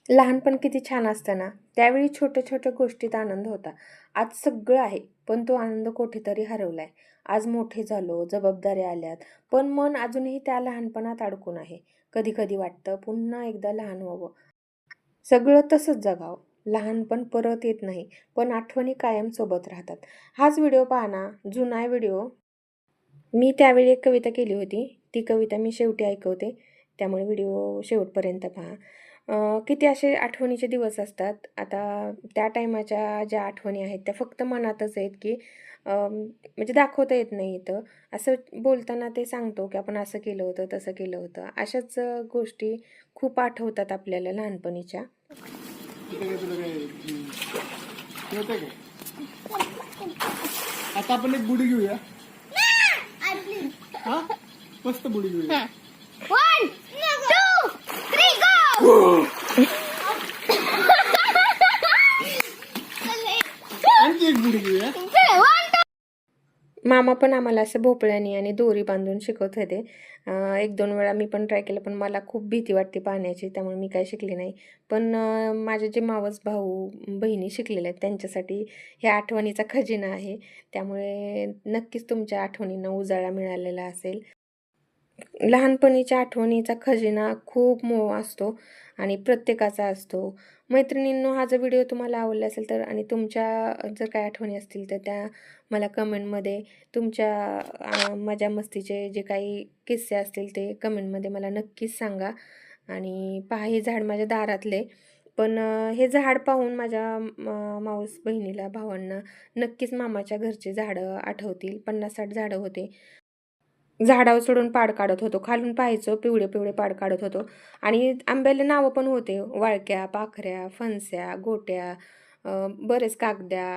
लहानपण किती छान असतं ना. त्यावेळी छोट्या छोट्या गोष्टीत आनंद होता. आज सगळं आहे, पण तो आनंद कुठेतरी हरवलाय. आज मोठे झालो, जबाबदाऱ्या आल्यात, पण मन अजूनही त्या लहानपणात अडकून आहे. कधी कधी वाटतं पुन्हा एकदा लहान व्हावं, सगळं तसंच जगावं. लहानपण परत येत नाही, पण आठवणी कायम सोबत राहतात. हाच व्हिडिओ पहा ना, जुना व्हिडिओ. मी त्यावेळी एक कविता केली होती. ती कविता मी शेवटी ऐकवते, त्यामुळे व्हिडिओ शेवटपर्यंत पहा. किती असे आठवणीचे दिवस असतात. आता त्या टाईमाच्या ज्या आठवणी आहेत त्या फक्त मनातच आहेत, की म्हणजे दाखवता येत नाही इथं. असं बोलताना ते सांगतो, की आपण असं केलं होतं, तसं केलं होतं. अशाच गोष्टी खूप आठवतात आपल्याला लहानपणीच्या. आता आपण एक बुडी घेऊया. हा मस्त बुडी घेऊया. 1 2 3 गो. आणखी एक बुडी घेऊया. मामा पण आम्हाला असं भोपळ्याने आणि दोरी बांधून शिकवत होते. 1-2 वेळा मी पण ट्राय केलं, पण मला खूप भीती वाटते पाण्याची, त्यामुळे मी काही शिकले नाही. पण माझे जे मावस भाऊ बहिणी शिकलेले आहेत त्यांच्यासाठी ह्या आठवणीचा खजिना आहे. त्यामुळे नक्कीच तुमच्या आठवणींना उजाळा मिळालेला असेल. लहानपणीच्या आठवणीचा खजिना खूप असतो आणि प्रत्येकाचा असतो. मैत्रिणींनो, हा जर व्हिडिओ तुम्हाला आवडला असेल तर, आणि तुमच्या जर काही आठवणी असतील तर त्या मला कमेंटमध्ये, तुमच्या मजा मस्तीचे जे काही किस्से असतील ते कमेंटमध्ये मला नक्कीच सांगा. आणि पहा, हे झाड माझ्या दारातले, पण हे झाड पाहून माझ्या मावस बहिणीला, भावांना नक्कीच मामाच्या घरचे झाडं आठवतील. 50-60 झाडं होते. झाडावर चढून पाड काढत होतो. खालून पाहायचो, पिवळे पिवळे पाड काढत होतो. आणि आंब्याला नावं पण होते. वाळक्या, पाखऱ्या, फणस्या, गोट्या, बरेच कागद्या,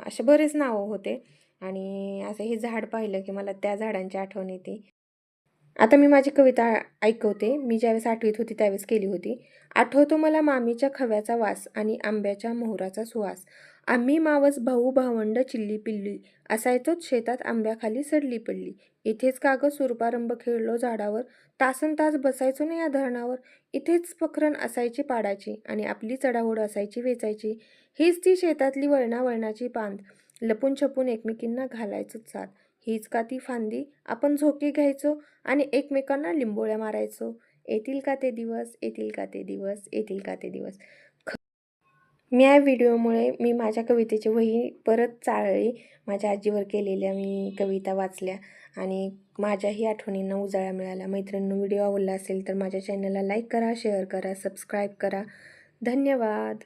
असे बरेच नावं होते. आणि असं हे झाड पाहिलं की मला त्या झाडांची आठवण येते. आता मी माझी कविता ऐकवते. मी ज्यावेळेस 8वीत होती त्यावेळेस केली होती. आठवतो मला मामीच्या खव्याचा वास आणि आंब्याच्या मोहराचा सुवास. आम्ही मावस भाऊ भावंड चिल्ली पिल्ली, असायचोच शेतात आंब्याखाली सडली पडली. इथेच का गं सुरपारंभ खेळलो झाडावर, तासन तास बसायचो ना या धरणावर. इथेच पखरण असायची पाडाची आणि आपली चढाओढ असायची वेचायची. हीच ती शेतातली वळणावळणाची पांद, लपून छपून एकमेकींना घालायचो साथ. हीच का ती फांदी, आपण झोके घ्यायचो आणि एकमेकांना लिंबोळ्या मारायचो. येतील का ते दिवस, येतील का ते दिवस, येतील का ते दिवस. मी या व्हिडिओमुळे मी माझ्या कवितेची वही परत चाळली. माझ्या आजीवर केलेल्या मी कविता वाचल्या आणि माझ्याही आठवणींना उजाळा मिळाला. मैत्रिणींनो, व्हिडिओ आवडला असेल तर माझ्या चॅनलला लाईक करा, शेअर करा, सबस्क्राईब करा. धन्यवाद.